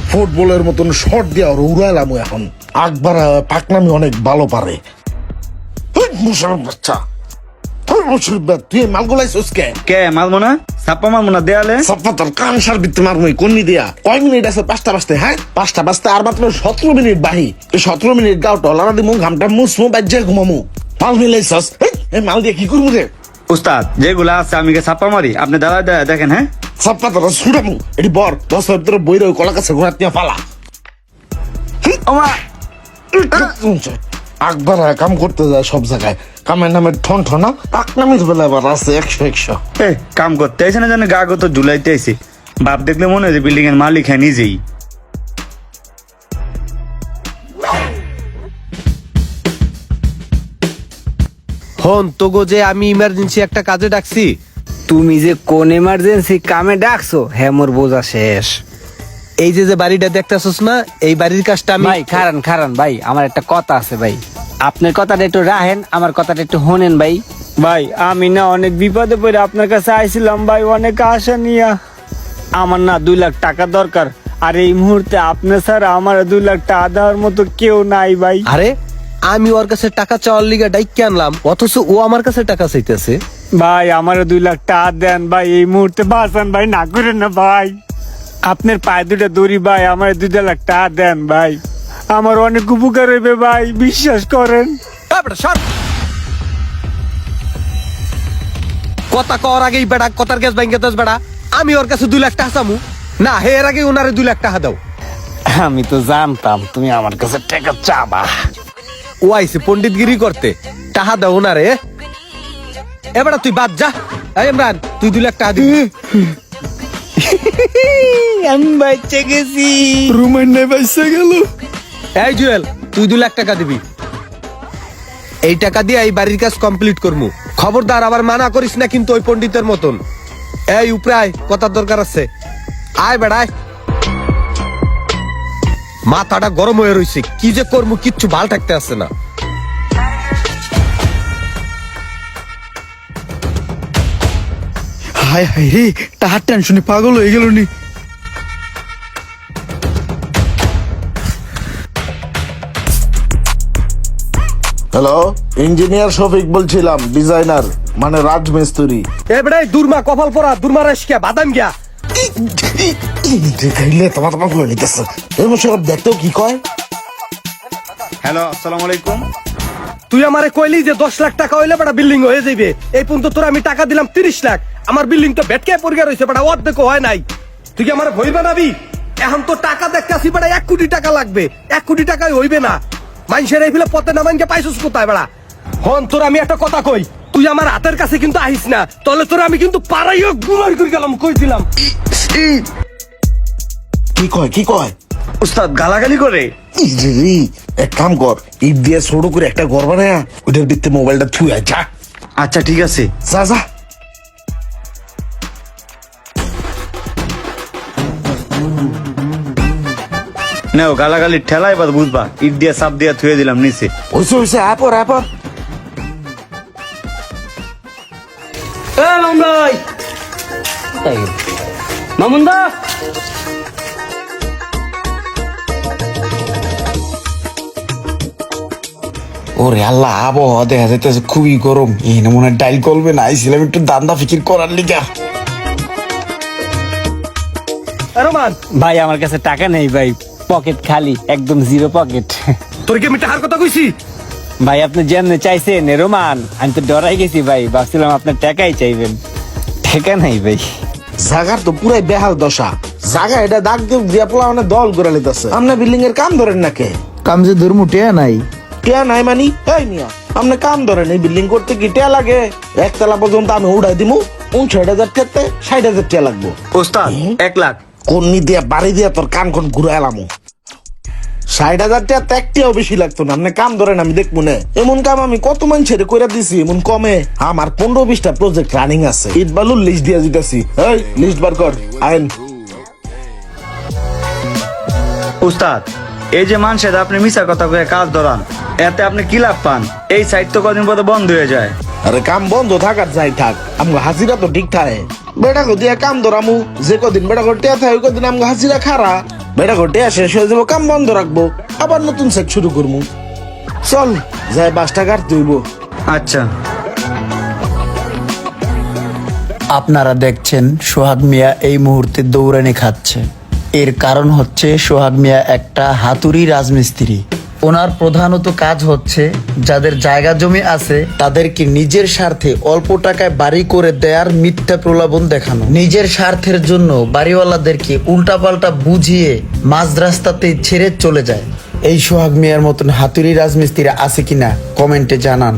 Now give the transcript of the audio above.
ফুটবলের মতন শট দিয়ে আর উড়াইলাম এখন। আকবার পাকনামি অনেক ভালো পারে। বাচ্চা তুই মাল গোলাইছিস কে মারবো না? ছাপ্পা মারবো না দেয়ালে? সপ্তাহ তোর কান সার বিত্তে মারবো কন্নি দিয়া। কয় মিনিট আছে? 5টা বাজতে। হ্যাঁ 5টা বাজতে আর মাত্র 17 মিনিট বাহি। 17 মিনিট গাও টলারা দিমু, ঘামটা মুসমু, বাজ্যে ঘুমামু। মাল মিলাইছস? এই মাল দিয়ে কি করবো রে? উস্তাদ যেগুলা আছে আমি ছাপ্পা মারি, আপনি দাঁড়ায় দাঁড়ায় দেখেন। হ্যাঁ সপ্তাহ তোরা ছুটামু। এটি বর 10 ভিতরে বই রয়ে কলা কাছে ঘোরাত নিয়ে পালা। আকবার কাম করতে যায় সব জায়গায়, কামের নামে ঠন ঠনা, পাকনামির বেলা আবার আছে 100। কাম করতে আইসে না জানে গা গত ঝুলাইতে আইসি। বাপ দেখলে মনে হয় যে বিল্ডিং এর মালিক হ্যাঁ নিজেই। হন তোগো যে আমি ইমার্জেন্সি একটা কাজে ডাকছি। তুমি যে কোন এমার্জেন্সি কামে ডাকছো হ্যাঁ মোর বোঝা শেষ। এই যে বাড়িটা দেখতেছস না, এই বাড়ির কাজটা আমি ভাই খারান ভাই, আমার একটা কথা আছে ভাই, আপনার কথাটা একটু রাখেন, আমার কথাটা একটু শোনেন ভাই। ভাই আমি না অনেক বিপদে পড়ে আপনার কাছে আইছিলাম ভাই, অনেক আশা নিয়া। আমার না 2 লাখ টাকা দরকার, আর এই মুহূর্তে আপনি ছাড়া আমার 2 লাখ টাকা দেওয়ার মতো কেউ নাই ভাই। আরে আমি ওর কাছে টাকা চাওয়ার লিগা ডাইকে আনলাম, অথচ ও আমার কাছে টাকা চাইতেছে। ভাই আমার 2 লাখ টাকা দেন ভাই, এই মুহূর্তে বাঁচান ভাই, না করেন না ভাই। আপনার পায়ে দুটা দড়ি ভাই, আমার 2 লাখ টাকা দেন ভাই, আমার অনেক উপকার হইবে ভাই, বিশ্বাস করেন। কথা কর আগেই বেড়া, কথার গ্যাস ভাঙ্গে দশ বেড়া। আমি ওর কাছে 2 লাখ টাকা চামু না, হে এর আগে ওনারে 2 লাখ টাকা দাও। আমি তো জানতাম তুমি আমার কাছে টাকা চাবা। ও আইছে পণ্ডিতগিরি করতে, টাকা দাও ওনারে। এবারে তুই বাদ যা। এই ইমরান তুই 2 লাখ টাকা দিবি। আমি বাচ্চা গেছি। রুমান্নে বাইসা গেল। এই জুয়েল তুই 2 লাখ টাকা দিবি। এই টাকা দিয়ে এই বাড়ির কাজ কমপ্লিট করমু। খবরদার আবার মানা করিস না কিন্তু ওই পণ্ডিতের মতন। এই উপরে আয়, কথার দরকার আছে। আয় বেড়ায়। মাথাটা গরম হয়ে রইছে, কি যে করমু কিচ্ছু ভাল থাকতে আসছে না। হায় হায় রে, টাহার টেনশনে পাগল হয়ে গেল নি। হ্যালো, ইঞ্জিনিয়ার শফিক বলছিলাম, ডিজাইনার মানে রাজমিস্ত্রি। এ বেড়াই দুর্মা কপাল পরা, দুর্মা রাশকিয়া বাদাম গিয়া। দেখাইলে তোমার করে নিতেছে। এই মশাই দেখতেও কি কয়। হ্যালো আসসালামু আলাইকুম। তুই আমারে কইলি যে 10 লাখ টাকা হইলে বেটা বিল্ডিং হয়ে যাবে। এই পর্যন্ত তোর আমি টাকা দিলাম 30 লাখ। আমার বিল্ডিং তো বেটকে পড়ে রইছে বেটা, অর্ধেক হয় নাই। তুই কি আমারে ভয় বানাবি? এখন তো টাকা দেখতাছি বেটা 1 কোটি টাকা লাগবে। 1 কোটি টাকায় হইবে না। মানুষের এই ফেলে পথে নামাইকে পাইছস কোথায় বেটা? হন তোর আমি একটা কথা কই, তুই আমার হাতের কাছে কিন্তু আহিস না, তাহলে তোর আমি কিন্তু পাড়াইও গুমার করে গেলাম, কই দিলাম। কি কয়? উস্তাদ গালাগালি করে। এক কাম কর, ইট দিয়ে ছোট করে একটা ঘর বানায়া ওইটার ভিত্তি মোবাইলটা থুই আয়, যা। আচ্ছা ঠিক আছে। যা। নাও গালাগালি ঠেলা, এবার বুঝবা। ইট দিয়া চাপ দিয়া থুয়ে দিলাম নিচে। হইছে আপর। মামুন্দা ওরে আল্লাহ, আবহাওয়া দেখা যাইতেছে খুবই গরম। এই না মনে হয় ডাইল করবে না, আইছিলাম একটু দান্দা ফিকির করার লিগা। রোমান ভাই আমার কাছে টাকা নেই ভাই, পকেট খালি, একদম জিরো পকেট। তোর কি আমি টাকার কথা কইছি? ভাই আপনি যেমনে চাইছেন রোমান, আমি তো ডরাই গেছি ভাই, ভাবছিলাম আপনার টাকাই চাইবেন। টাকা নাই ভাই। জাগার তো পুরাই বেহাল দশা। জাগা এটা দাগ দিয়া পোলা মানে দল করে লিতেছে। আপনি বিল্ডিং এর কাম ধরেন না কে? কাম যে ধর্ম টেয়া নাই। টিয়া নাই মানি? এই মিয়া আপনি কাম ধরেন, এই বিল্ডিং করতে কি টিয়া লাগে? একতলা পর্যন্ত আমি উড়াই দিমু, 59,000 টাকাতে 60,000 টাকা লাগবো। উস্তাদ 1 লাখ। কন্নি দিয়া বাড়ি দিয়া তোর কান কোন ঘুরে এলাম। 60,000 টাকা তো একটিও বেশি লাগতো না। আপনি কাম ধরেন, আমি দেখবো না। এমন কাম আমি কত মানুষের কইরা দিছি, এমন কমে। আমার 15-20টা প্রজেক্ট রানিং আছে, ইট বালুর লিস্ট দিয়া দিতেছি। এই লিস্ট বার কর, আইন। উস্তাদ এই যে মানুষের আপনি মিছা কথা কয়ে কাজ ধরান, এতে আপনি কি লাভ পান? এই সাইট তো কদিন পরে বন্ধ হয়ে যায়। আরে কাম বন্ধ থাকার যাই থাক, আমার হাজিরা তো ঠিক থাকে। বেটা দিয়া কাম ধরামু, যে কদিন বেটা ঘটে থাকে ওই কদিন আমগো হাজিরা খারা, বেটা ঘটে শেষ হয়ে যাবো, কাম বন্ধ রাখবো, আবার নতুন সেট শুরু করবো। চল যাই 5 টাকার তুইব। আচ্ছা। আপনারা দেখছেন সোহাগ মিয়া এই মুহূর্তে দৌড়ানি খাচ্ছে। এর কারণ হচ্ছে সোহাগ মিয়া একটা হাতুড়ি রাজমিস্ত্রি। ওনার প্রধানত কাজ হচ্ছে যাদের জায়গা জমি আছে তাদেরকে নিজের স্বার্থে অল্প টাকায় বাড়ি করে দেওয়ার মিথ্যা প্রলোভন দেখানো। নিজের স্বার্থের জন্য বাড়িওয়ালাদেরকে উল্টাপাল্টা বুঝিয়ে মাঝ রাস্তাতেই ছেড়ে চলে যায়। এই সোহাগ মিয়ার মতন হাতুড়ি রাজমিস্ত্রি আছে কিনা কমেন্টে জানান।